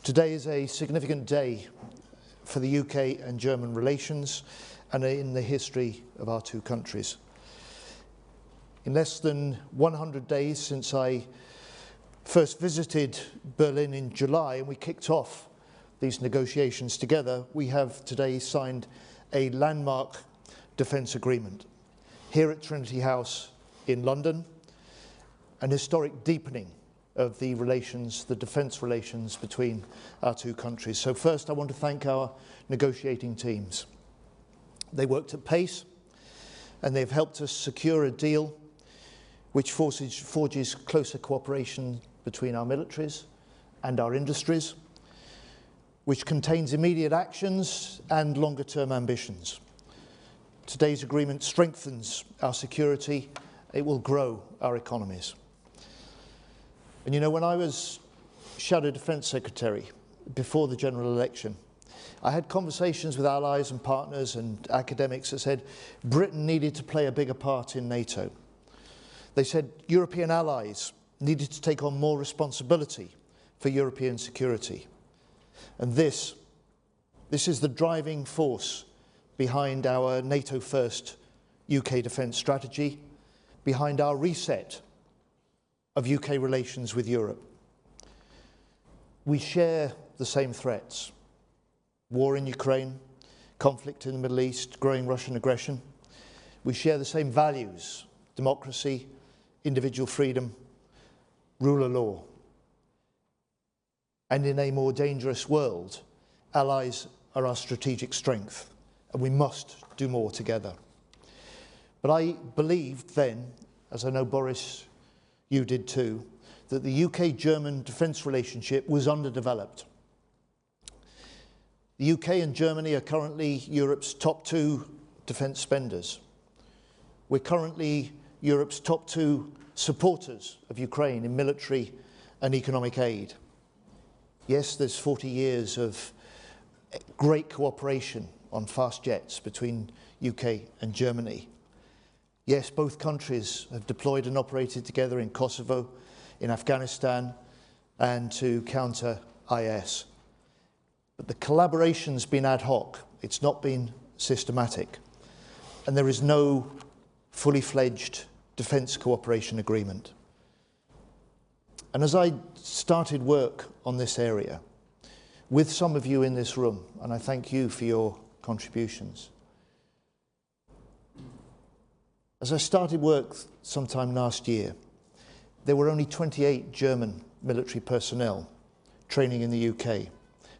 Today is a significant day for the UK and German relations and in the history of our two countries. In less than 100 days since I first visited Berlin in July and we kicked off these negotiations together, we have today signed a landmark defence agreement here at Trinity House in London, an historic deepening of the relations, the defence relations between our two countries. So first I want to thank our negotiating teams. They worked at pace and they've helped us secure a deal which forges closer cooperation between our militaries and our industries, which contains immediate actions and longer-term ambitions. Today's agreement strengthens our security. It will grow our economies. And you know, when I was Shadow Defence Secretary before the general election, I had conversations with allies and partners and academics that said Britain needed to play a bigger part in NATO. They said European allies needed to take on more responsibility for European security. And this is the driving force behind our NATO-first UK defence strategy, behind our reset of UK relations with Europe. We share the same threats: war in Ukraine, conflict in the Middle East, growing Russian aggression. We share the same values: democracy, individual freedom, rule of law. And in a more dangerous world, allies are our strategic strength, and we must do more together. But I believed then, as I know Boris, you did too, that the UK-German defence relationship was underdeveloped. The UK and Germany are currently Europe's top two defence spenders. We're currently Europe's top two supporters of Ukraine in military and economic aid. Yes, there's 40 years of great cooperation on fast jets between UK and Germany. Yes, both countries have deployed and operated together in Kosovo, in Afghanistan, and to counter IS. But the collaboration's been ad hoc. It's not been systematic. And there is no fully fledged defence cooperation agreement. And as I started work on this area, with some of you in this room, and I thank you for your contributions, as I started work sometime last year, there were only 28 German military personnel training in the UK.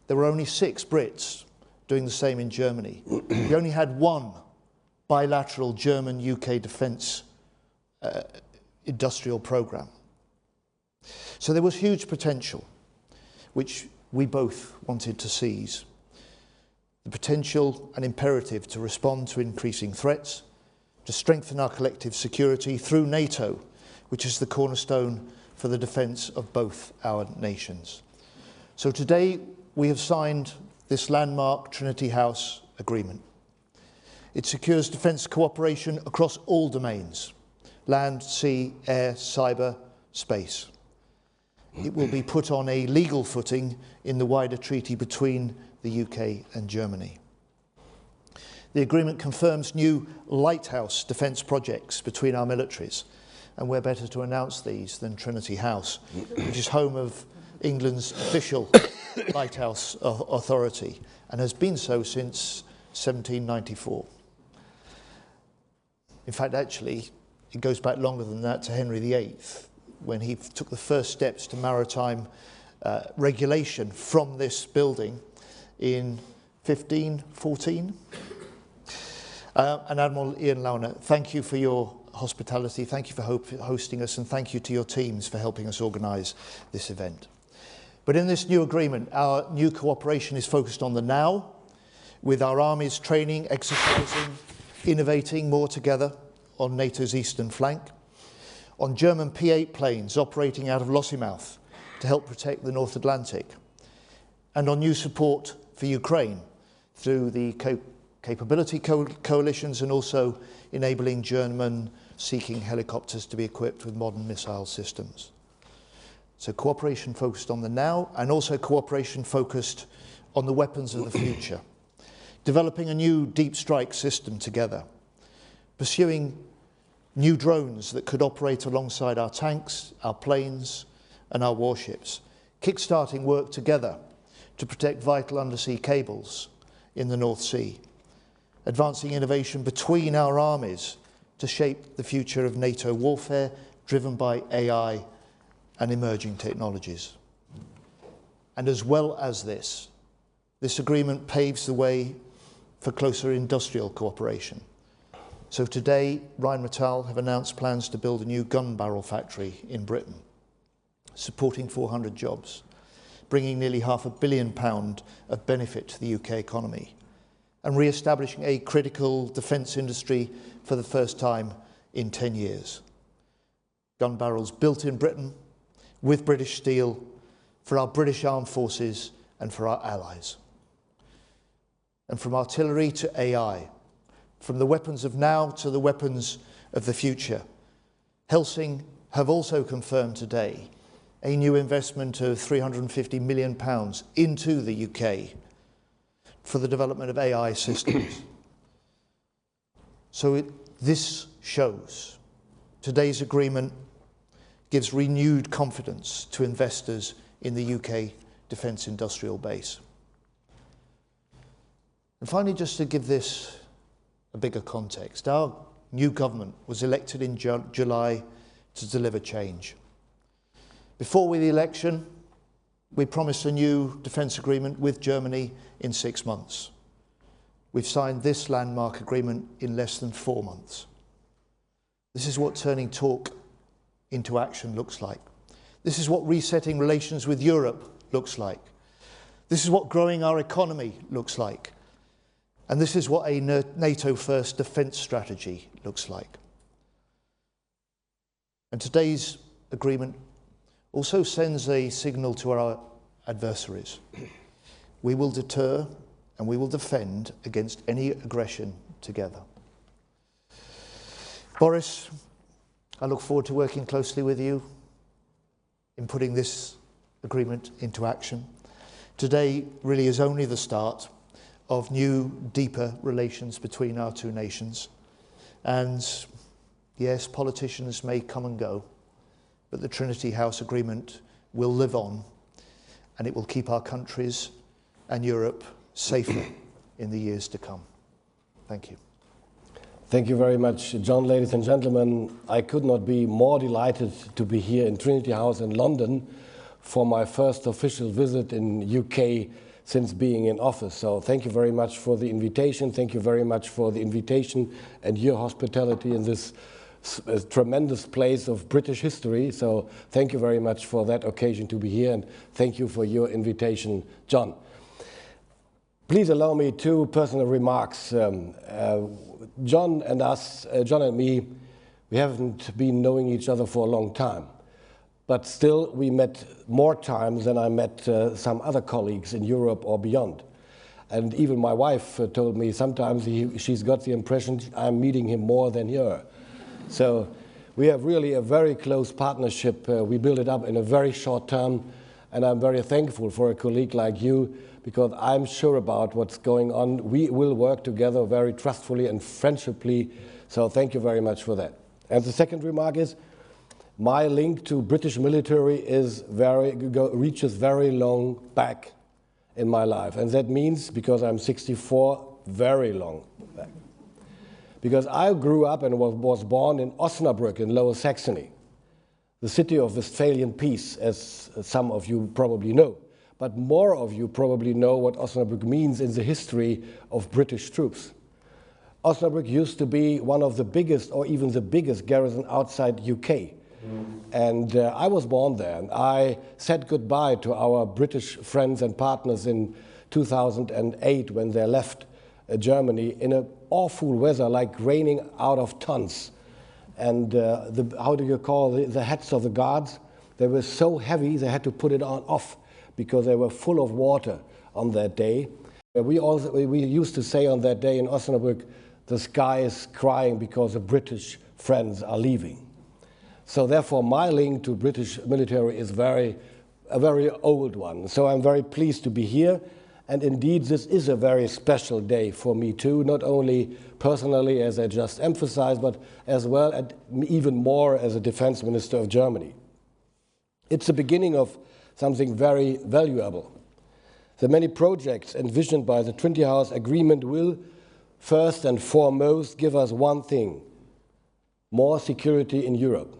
There were only 6 Brits doing the same in Germany. We only had one bilateral German-UK defence industrial programme. So there was huge potential, which we both wanted to seize. The potential and imperative to respond to increasing threats, to strengthen our collective security through NATO, which is the cornerstone for the defence of both our nations. So today we have signed this landmark Trinity House agreement. It secures defence cooperation across all domains: land, sea, air, cyber, space. It will be put on a legal footing in the wider treaty between the UK and Germany. The agreement confirms new lighthouse defence projects between our militaries, and where better to announce these than Trinity House, which is home of England's official lighthouse authority and has been so since 1794. In fact, actually, it goes back longer than that to Henry VIII, when he took the first steps to maritime regulation from this building in 1514. And Admiral Ian Launer, thank you for your hospitality, thank you for hosting us, and thank you to your teams for helping us organise this event. But in this new agreement, our new cooperation is focused on the now, with our armies training, exercising, innovating more together on NATO's eastern flank, on German P-8 planes operating out of Lossiemouth to help protect the North Atlantic, and on new support for Ukraine through the capability coalitions and also enabling German-seeking helicopters to be equipped with modern missile systems. So cooperation focused on the now, and also cooperation focused on the weapons of the future. Developing a new deep strike system together. Pursuing new drones that could operate alongside our tanks, our planes, and our warships. Kickstarting work together to protect vital undersea cables in the North Sea. Advancing innovation between our armies to shape the future of NATO warfare, driven by AI and emerging technologies. And as well as this agreement paves the way for closer industrial cooperation. So today, Rheinmetall have announced plans to build a new gun barrel factory in Britain, supporting 400 jobs, bringing nearly £500 million of benefit to the UK economy, and re-establishing a critical defence industry for the first time in 10 years. Gun barrels built in Britain, with British steel, for our British armed forces and for our allies. And from artillery to AI, from the weapons of now to the weapons of the future, Helsing have also confirmed today a new investment of £350 million into the UK for the development of AI systems. So this shows today's agreement gives renewed confidence to investors in the UK defence industrial base. And finally, just to give this a bigger context, our new government was elected in July to deliver change. Before the election, we promised a new defence agreement with Germany in 6 months. We've signed this landmark agreement in less than 4 months. This is what turning talk into action looks like. This is what resetting relations with Europe looks like. This is what growing our economy looks like. And this is what a NATO-first defence strategy looks like. And today's agreement also sends a signal to our adversaries. We will deter and we will defend against any aggression together. Boris, I look forward to working closely with you in putting this agreement into action. Today really is only the start of new, deeper relations between our two nations. And yes, politicians may come and go, but the Trinity House Agreement will live on, and it will keep our countries and Europe safer in the years to come. Thank you. Thank you very much, John. Ladies and gentlemen, I could not be more delighted to be here in Trinity House in London for my first official visit in UK since being in office. So thank you very much for the invitation. Thank you very much for the invitation and your hospitality in this tremendous place of British history. So thank you very much for that occasion to be here, and thank you for your invitation, John. Please allow me 2 personal remarks. John and me, we haven't been knowing each other for a long time. But still, we met more times than I met some other colleagues in Europe or beyond. And even my wife told me sometimes she's got the impression I'm meeting him more than her. So we have really a very close partnership. We built it up in a very short time. And I'm very thankful for a colleague like you, because I'm sure about what's going on. We will work together very trustfully and friendshiply. So thank you very much for that. And the second remark is, my link to British military reaches very long back in my life. And that means, because I'm 64, very long back. Because I grew up and was born in Osnabrück in Lower Saxony, the city of Westphalian peace, as some of you probably know. But more of you probably know what Osnabrück means in the history of British troops. Osnabrück used to be one of the biggest, or even the biggest, garrison outside UK. And I was born there, and I said goodbye to our British friends and partners in 2008 when they left Germany in an awful weather, like raining out of tons. And how do you call the hats of the guards? They were so heavy they had to put it off because they were full of water on that day. We used to say on that day in Osnabrück, the sky is crying because the British friends are leaving. So therefore, my link to British military is a very old one. So I'm very pleased to be here. And indeed, this is a very special day for me too, not only personally, as I just emphasized, but as well and even more as a defense minister of Germany. It's the beginning of something very valuable. The many projects envisioned by the Trinity House Agreement will, first and foremost, give us one thing: more security in Europe.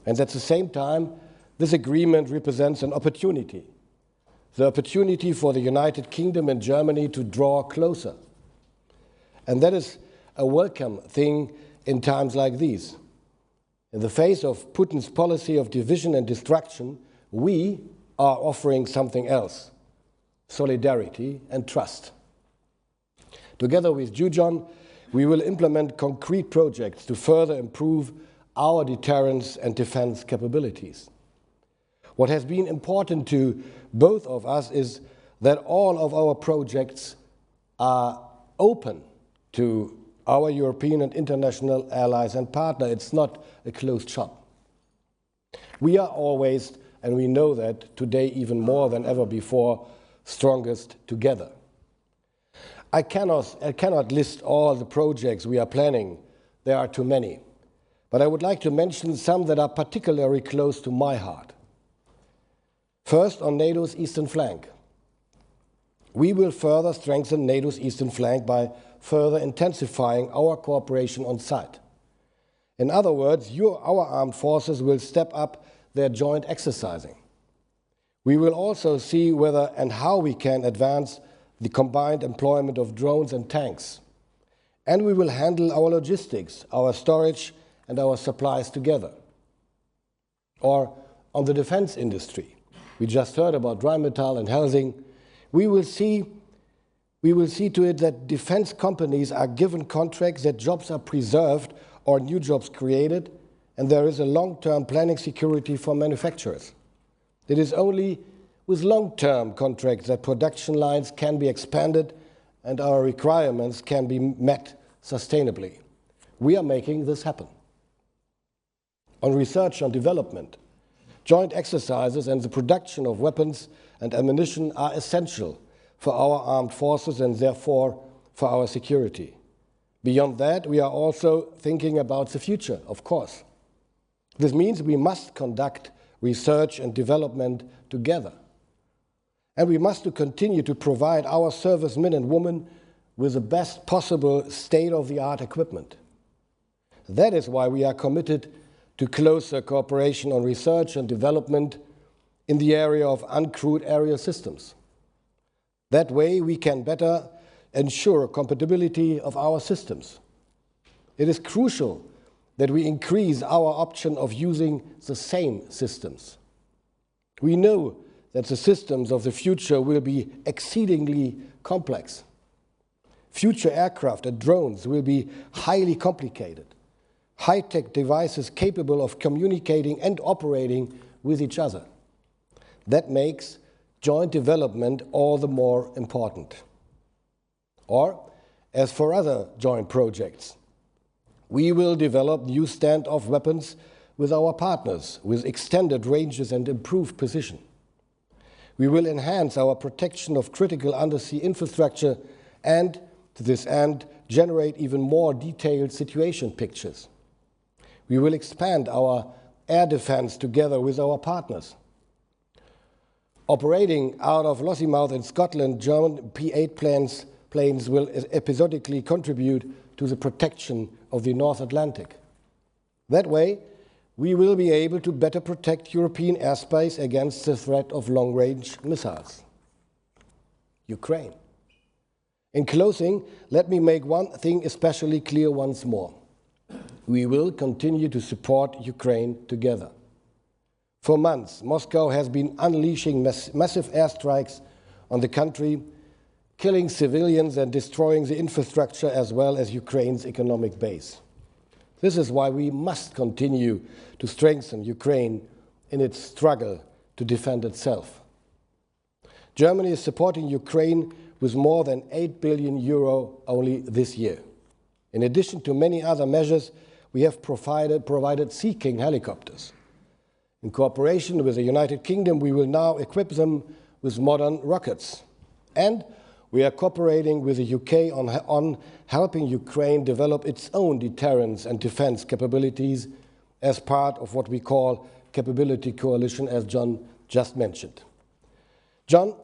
And at the same time, this agreement represents an opportunity. The opportunity for the United Kingdom and Germany to draw closer. And that is a welcome thing in times like these. In the face of Putin's policy of division and destruction, we are offering something else: solidarity and trust. Together with you, John, we will implement concrete projects to further improve our deterrence and defense capabilities. What has been important to both of us is that all of our projects are open to our European and international allies and partners. It's not a closed shop. We are always, and we know that today even more than ever before, strongest together. I cannot list all the projects we are planning. There are too many. But I would like to mention some that are particularly close to my heart. First, on NATO's eastern flank. We will further strengthen NATO's eastern flank by further intensifying our cooperation on site. In other words, our armed forces will step up their joint exercising. We will also see whether and how we can advance the combined employment of drones and tanks. And we will handle our logistics, our storage, and our supplies together. Or on the defense industry. We just heard about Rheinmetall and Healey. We will see to it that defense companies are given contracts, that jobs are preserved or new jobs created, and there is a long-term planning security for manufacturers. It is only with long-term contracts that production lines can be expanded and our requirements can be met sustainably. We are making this happen. On research and development, joint exercises and the production of weapons and ammunition are essential for our armed forces and therefore for our security. Beyond that, we are also thinking about the future, of course. This means we must conduct research and development together. And we must continue to provide our servicemen and women with the best possible state-of-the-art equipment. That is why we are committed to closer cooperation on research and development in the area of uncrewed aerial systems. That way we can better ensure compatibility of our systems. It is crucial that we increase our option of using the same systems. We know that the systems of the future will be exceedingly complex. Future aircraft and drones will be highly complicated. High-tech devices capable of communicating and operating with each other. That makes joint development all the more important. Or, as for other joint projects, we will develop new standoff weapons with our partners, with extended ranges and improved precision. We will enhance our protection of critical undersea infrastructure and, to this end, generate even more detailed situation pictures. We will expand our air defense together with our partners. Operating out of Lossiemouth in Scotland, German P-8 planes will episodically contribute to the protection of the North Atlantic. That way, we will be able to better protect European airspace against the threat of long-range missiles. Ukraine. In closing, let me make one thing especially clear once more. We will continue to support Ukraine together. For months, Moscow has been unleashing massive airstrikes on the country, killing civilians and destroying the infrastructure as well as Ukraine's economic base. This is why we must continue to strengthen Ukraine in its struggle to defend itself. Germany is supporting Ukraine with more than €8 billion only this year. In addition to many other measures, we have provided Sea King helicopters. In cooperation with the United Kingdom, we will now equip them with modern rockets. And we are cooperating with the UK on helping Ukraine develop its own deterrence and defense capabilities as part of what we call Capability Coalition, as John just mentioned. John,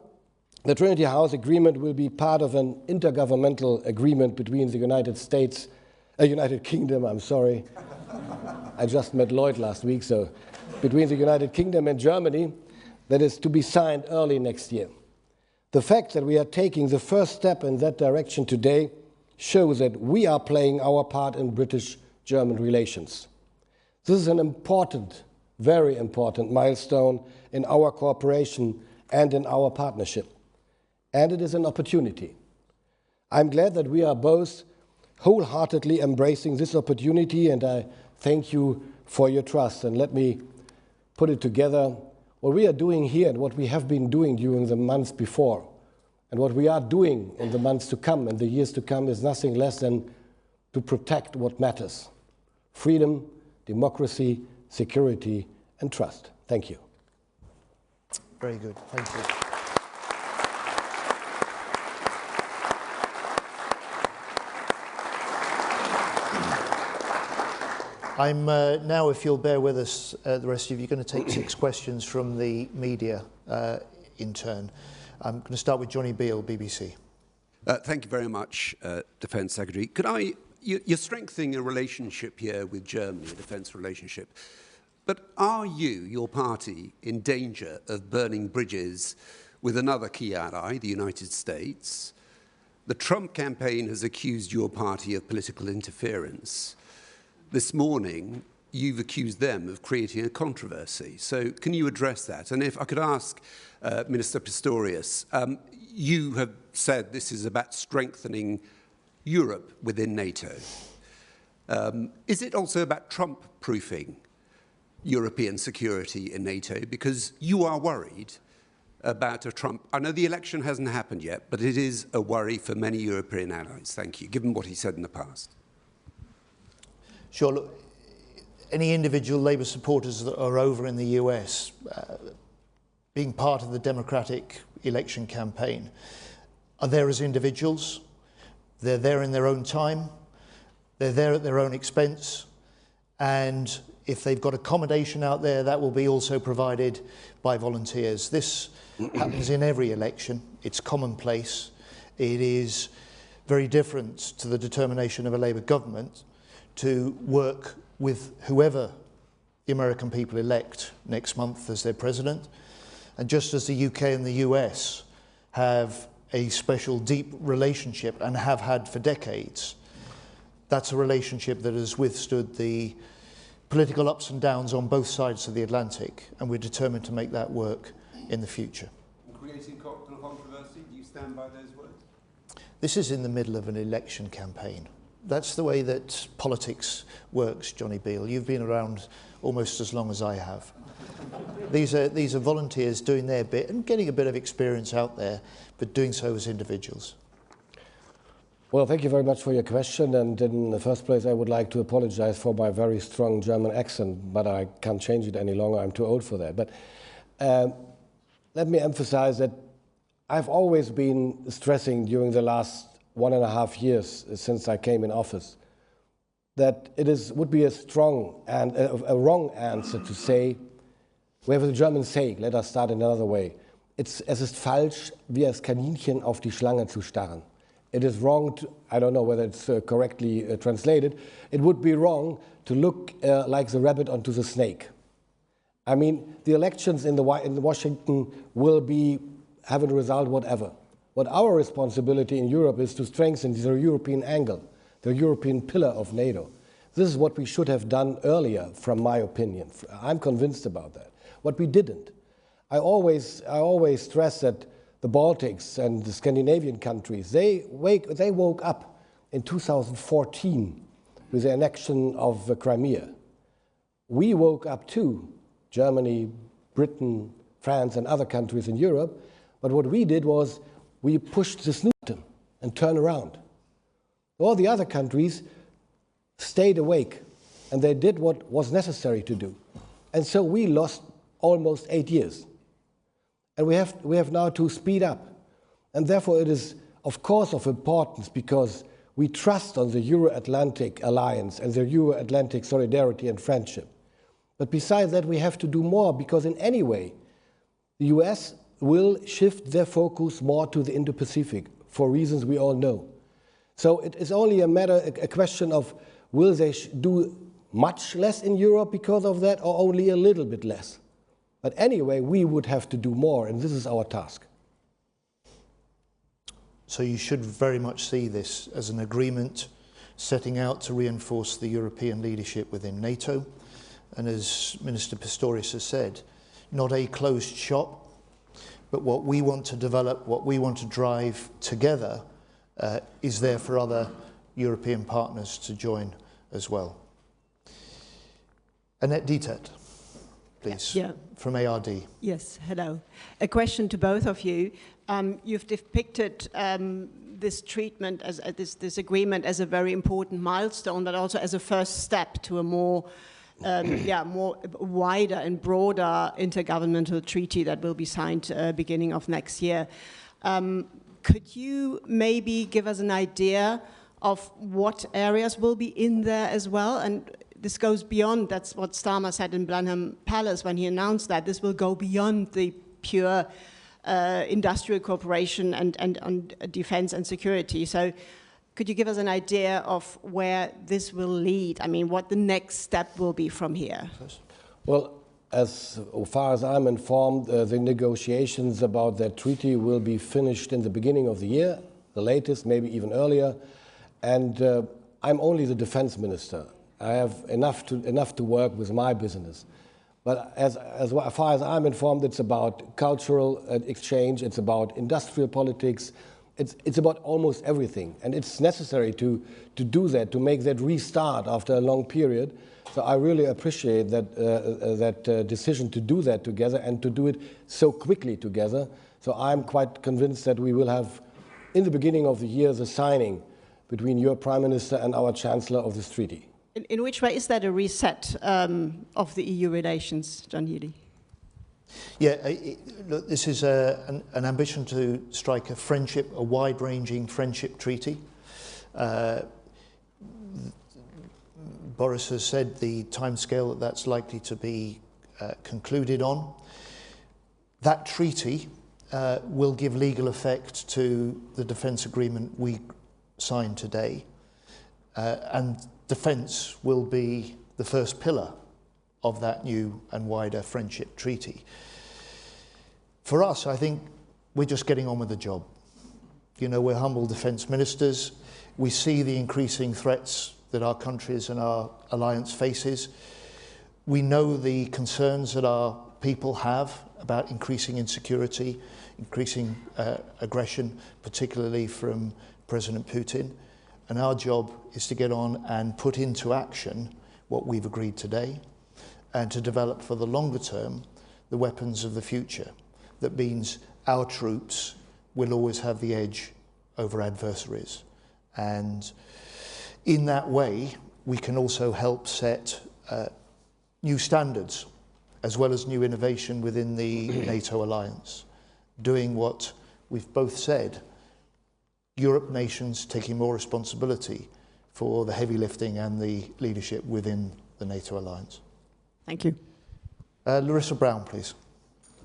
the Trinity House Agreement will be part of an intergovernmental agreement between the United Kingdom, I'm sorry. I just met Lloyd last week, so between the United Kingdom and Germany, that is to be signed early next year. The fact that we are taking the first step in that direction today shows that we are playing our part in British-German relations. This is an important, very important milestone in our cooperation and in our partnership. And it is an opportunity. I'm glad that we are both wholeheartedly embracing this opportunity, and I thank you for your trust. And let me put it together. What we are doing here and what we have been doing during the months before and what we are doing in the months to come and the years to come is nothing less than to protect what matters: freedom, democracy, security, and trust. Thank you. Very good. Thank you. I'm now, if you'll bear with us, the rest of you, going to take 6 questions from the media in turn. I'm going to start with Johnny Beale, BBC. Thank you very much, Defence Secretary. You're strengthening a relationship here with Germany, a defence relationship. But are you, your party, in danger of burning bridges with another key ally, the United States? The Trump campaign has accused your party of political interference. This morning, you've accused them of creating a controversy. So can you address that? And if I could ask Minister Pistorius, you have said this is about strengthening Europe within NATO. Is it also about Trump-proofing European security in NATO? Because you are worried about a Trump. I know the election hasn't happened yet, but it is a worry for many European allies. Thank you, given what he said in the past. Sure. Look, any individual Labour supporters that are over in the US being part of the Democratic election campaign are there as individuals. They're there in their own time. They're there at their own expense. And if they've got accommodation out there, that will be also provided by volunteers. This happens in every election. It's commonplace. It is very different to the determination of a Labour government to work with whoever the American people elect next month as their president. And just as the UK and the US have a special deep relationship and have had for decades, that's a relationship that has withstood the political ups and downs on both sides of the Atlantic, and we're determined to make that work in the future. Creating controversy, do you stand by those words? This is in the middle of an election campaign. That's the way that politics works, Johnny Beale. You've been around almost as long as I have. These are volunteers doing their bit and getting a bit of experience out there, but doing so as individuals. Well, thank you very much for your question. And in the first place, I would like to apologize for my very strong German accent, but I can't change it any longer. I'm too old for that. But let me emphasize that I've always been stressing during the last 1.5 years since I came in office that would be a strong and a wrong answer to say, we have a German saying, let us start another way. Es ist falsch, wie das Kaninchen auf die Schlange zu starren. It is wrong to, I don't know whether it's correctly translated, it would be wrong to look like the rabbit onto the snake. I mean, the elections in Washington will have a result whatever. What our responsibility in Europe is to strengthen the European angle, the European pillar of NATO. This is what we should have done earlier, from my opinion. I'm convinced about that. What we didn't. I always stress that the Baltics and the Scandinavian countries, they woke up in 2014 with the annexion of Crimea. We woke up too, Germany, Britain, France, and other countries in Europe. But what we did was we pushed the snooze button and turned around. All the other countries stayed awake and they did what was necessary to do. And so we lost almost 8 years. And we have now to speed up. And therefore it is, of course, of importance because we trust on the Euro-Atlantic alliance and the Euro-Atlantic solidarity and friendship. But besides that, we have to do more because in any way, the US will shift their focus more to the Indo-Pacific for reasons we all know. So it is only a question of will they do much less in Europe because of that or only a little bit less. But anyway, we would have to do more, and this is our task. So you should very much see this as an agreement setting out to reinforce the European leadership within NATO. And as Minister Pistorius has said, not a closed shop, but what we want to develop, what we want to drive together is there for other European partners to join as well. Annette Dietet, please, from ARD. Yes, hello. A question to both of you. You've depicted this treatment, as this agreement, as a very important milestone, but also as a first step to a more wider and broader intergovernmental treaty that will be signed beginning of next year. Could you maybe give us an idea of what areas will be in there as well? And this goes beyond, that's what Starmer said in Blenheim Palace when he announced that, this will go beyond the pure industrial cooperation and defense and security. So could you give us an idea of where this will lead? I mean, what the next step will be from here? Well, as far as I'm informed, the negotiations about that treaty will be finished in the beginning of the year, the latest, maybe even earlier. And I'm only the defense minister. I have enough to work with my business. But as far as I'm informed, it's about cultural exchange, it's about industrial politics, it's about almost everything. And it's necessary to do that, to make that restart after a long period. So I really appreciate that decision to do that together and to do it so quickly together. So I'm quite convinced that we will have, in the beginning of the year, the signing between your Prime Minister and our Chancellor of this treaty. In which way is that a reset of the EU relations, John Healey? Yeah, look, this is an ambition to strike a wide-ranging friendship treaty. Boris has said the timescale that's likely to be concluded on. That treaty will give legal effect to the defence agreement we signed today, and defence will be the first pillar of that new and wider friendship treaty. For us, I think we're just getting on with the job. You know, we're humble defence ministers. We see the increasing threats that our countries and our alliance faces. We know the concerns that our people have about increasing insecurity, increasing aggression, particularly from President Putin. And our job is to get on and put into action what we've agreed today and to develop for the longer term the weapons of the future. That means our troops will always have the edge over adversaries. And in that way, we can also help set new standards as well as new innovation within the NATO alliance, doing what we've both said, Europe nations taking more responsibility for the heavy lifting and the leadership within the NATO alliance. Thank you. Larissa Brown, please.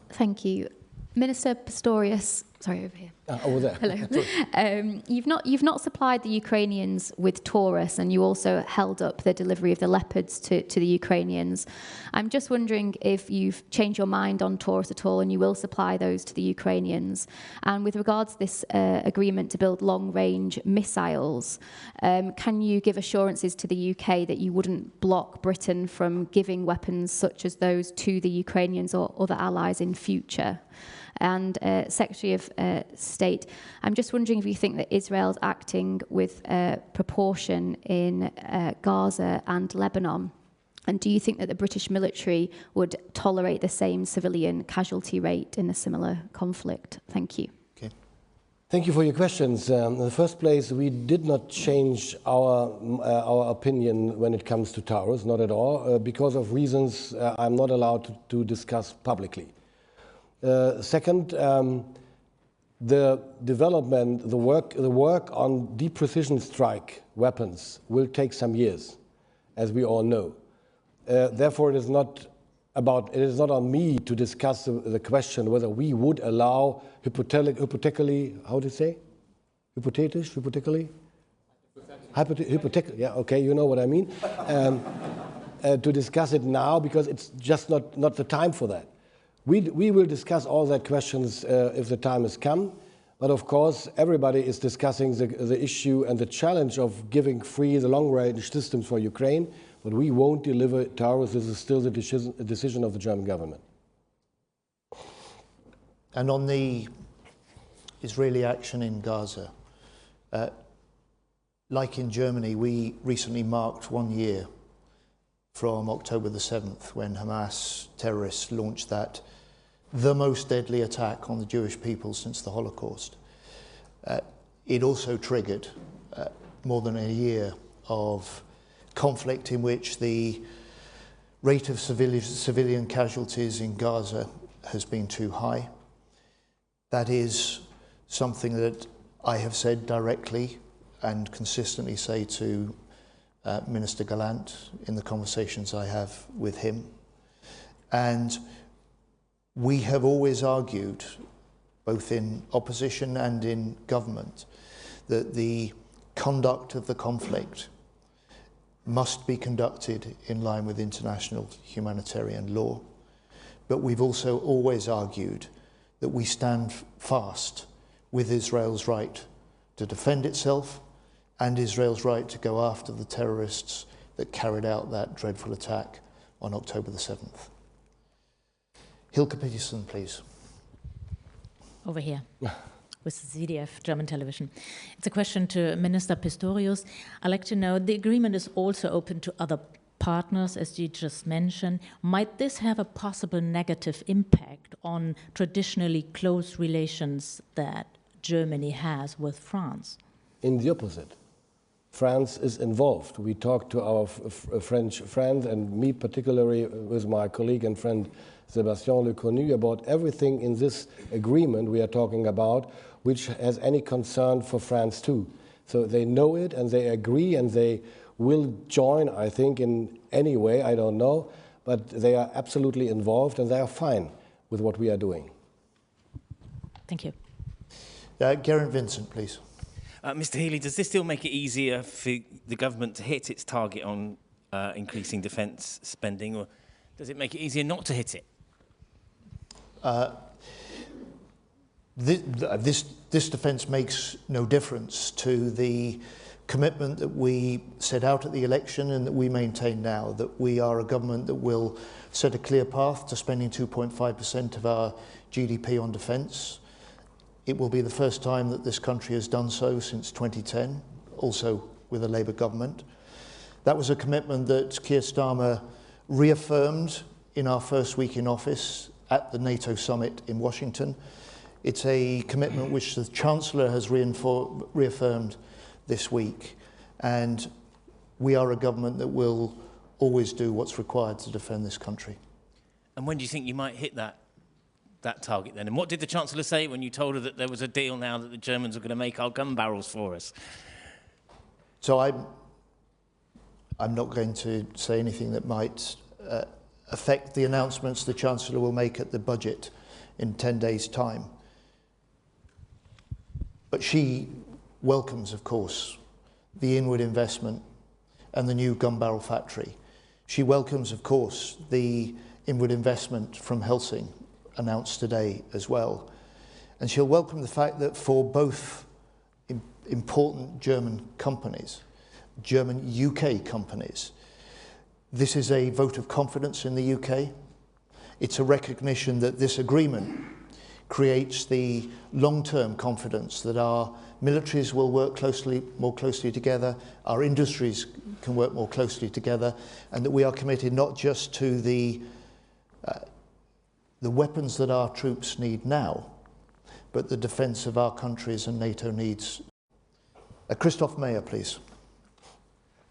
Thank you. Minister Pistorius, sorry, over here. Over there. Hello. You've not supplied the Ukrainians with Taurus, and you also held up the delivery of the Leopards to the Ukrainians. I'm just wondering if you've changed your mind on Taurus at all, and you will supply those to the Ukrainians. And with regards to this agreement to build long-range missiles, can you give assurances to the UK that you wouldn't block Britain from giving weapons such as those to the Ukrainians or other allies in future? And Secretary of State, I'm just wondering if you think that Israel's acting with proportion in Gaza and Lebanon, and do you think that the British military would tolerate the same civilian casualty rate in a similar conflict? Thank you. Okay. Thank you for your questions. In the first place, we did not change our opinion when it comes to Taurus, not at all, because of reasons I'm not allowed to discuss publicly. Second, the development, the work on deep precision strike weapons will take some years, as we all know. Therefore, it is not on me to discuss the question whether we would allow hypothetically, how to say? Hypothetically? Hypothetically, yeah, okay, you know what I mean. To discuss it now, because it's just not the time for that. We will discuss all that questions if the time has come. But of course, everybody is discussing the issue and the challenge of giving free the long-range systems for Ukraine. But we won't deliver Taurus. This is still the decision of the German government. And on the Israeli action in Gaza, like in Germany, we recently marked 1 year from October the 7th, when Hamas terrorists launched the most deadly attack on the Jewish people since the Holocaust. It also triggered more than a year of conflict in which the rate of civilian casualties in Gaza has been too high. That is something that I have said directly and consistently say to Minister Gallant in the conversations I have with him. And we have always argued, both in opposition and in government, that the conduct of the conflict must be conducted in line with international humanitarian law. But we've also always argued that we stand fast with Israel's right to defend itself and Israel's right to go after the terrorists that carried out that dreadful attack on October the 7th. Hilke Peterson, please. Over here. With ZDF, German television. It's a question to Minister Pistorius. I'd like to know, the agreement is also open to other partners, as you just mentioned. Might this have a possible negative impact on traditionally close relations that Germany has with France? In the opposite. France is involved. We talked to our French friends, and me particularly with my colleague and friend Sébastien Lecornu, about everything in this agreement we are talking about, which has any concern for France too. So they know it and they agree and they will join, I think, in any way, I don't know, but they are absolutely involved and they are fine with what we are doing. Thank you. Geraint Vincent, please. Mr. Healey, does this still make it easier for the government to hit its target on increasing defence spending, or does it make it easier not to hit it? This defence makes no difference to the commitment that we set out at the election and that we maintain now, that we are a government that will set a clear path to spending 2.5% of our GDP on defence. It will be the first time that this country has done so since 2010, also with a Labour government. That was a commitment that Keir Starmer reaffirmed in our first week in office at the NATO summit in Washington. It's a commitment which the Chancellor has reaffirmed this week, and we are a government that will always do what's required to defend this country. And when do you think you might hit that target then? And what did the Chancellor say when you told her that there was a deal now that the Germans were going to make our gun barrels for us? So I'm not going to say anything that might affect the announcements the Chancellor will make at the budget in 10 days' time. But she welcomes, of course, the inward investment and the new gun barrel factory. She welcomes, of course, the inward investment from Healey, announced today as well. And she'll welcome the fact that for both important German companies, German UK companies, this is a vote of confidence in the UK. It's a recognition that this agreement creates the long-term confidence that our militaries will work more closely together, our industries can work more closely together, and that we are committed not just to the weapons that our troops need now, but the defence of our countries and NATO needs. Christoph Mayer, please.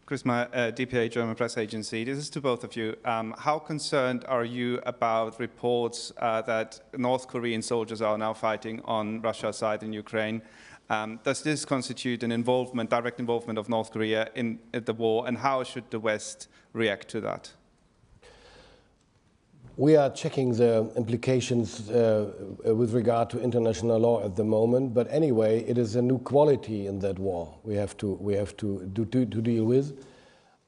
Chris Meyer, DPA, German press agency. This is to both of you. How concerned are you about reports that North Korean soldiers are now fighting on Russia's side in Ukraine? Does this constitute an involvement, direct involvement of North Korea in the war, and how should the West react to that? We are checking the implications with regard to international law at the moment, but anyway, it is a new quality in that war we have to deal with.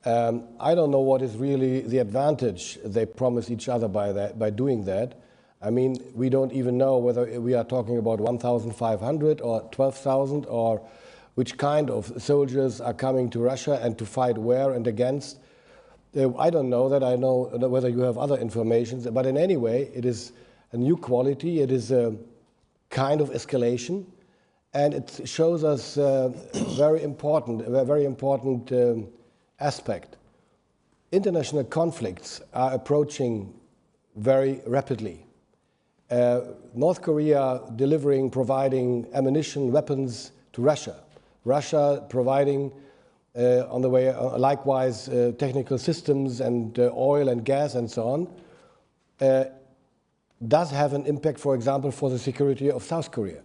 I don't know what is really the advantage they promise each other by doing that. I mean, we don't even know whether we are talking about 1,500 or 12,000, or which kind of soldiers are coming to Russia and to fight where and against. I don't know that. I know whether you have other information, but in any way, it is a new quality. It is a kind of escalation, and it shows us a very important aspect. International conflicts are approaching very rapidly. North Korea providing ammunition, weapons to Russia. Russia providing on the way, likewise, technical systems and oil and gas and so on, does have an impact, for example, for the security of South Korea.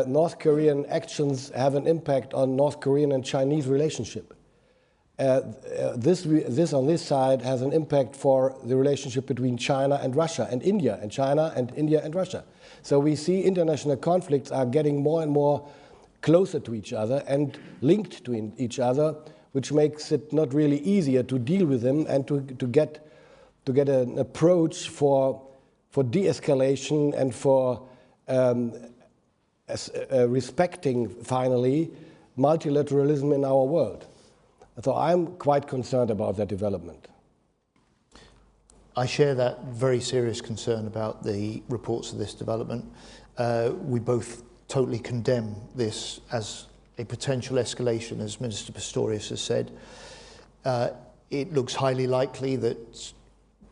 North Korean actions have an impact on North Korean and Chinese relationship. This on this side has an impact for the relationship between China and Russia and India, and China and India and Russia. So we see international conflicts are getting more and more closer to each other and linked to each other, which makes it not really easier to deal with them and to get an approach for de-escalation and for respecting, finally, multilateralism in our world. So I'm quite concerned about that development. I share that very serious concern about the reports of this development. We both totally condemn this as a potential escalation, as Minister Pistorius has said. It looks highly likely that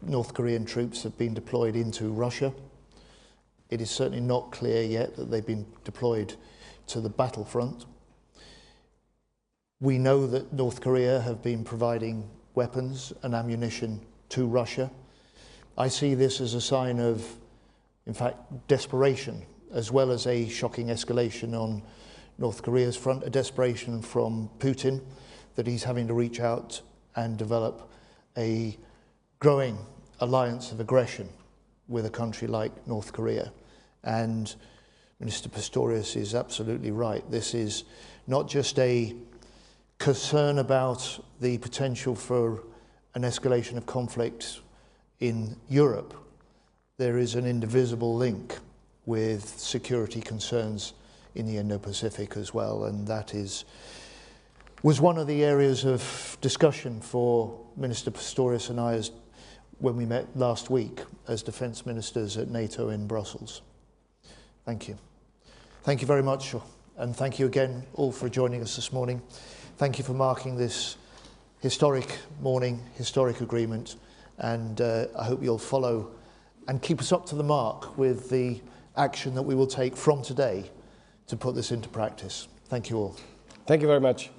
North Korean troops have been deployed into Russia. It is certainly not clear yet that they've been deployed to the battlefront. We know that North Korea have been providing weapons and ammunition to Russia. I see this as a sign of, in fact, desperation, as well as a shocking escalation on North Korea's front, a desperation from Putin that he's having to reach out and develop a growing alliance of aggression with a country like North Korea. And Minister Pistorius is absolutely right. This is not just a concern about the potential for an escalation of conflict in Europe. There is an indivisible link with security concerns in the Indo-Pacific as well, and that was one of the areas of discussion for Minister Pistorius and I when we met last week as defence ministers at NATO in Brussels. Thank you. Thank you very much, and thank you again all for joining us this morning. Thank you for marking this historic morning, historic agreement, and I hope you'll follow and keep us up to the mark with the action that we will take from today to put this into practice. Thank you all. Thank you very much.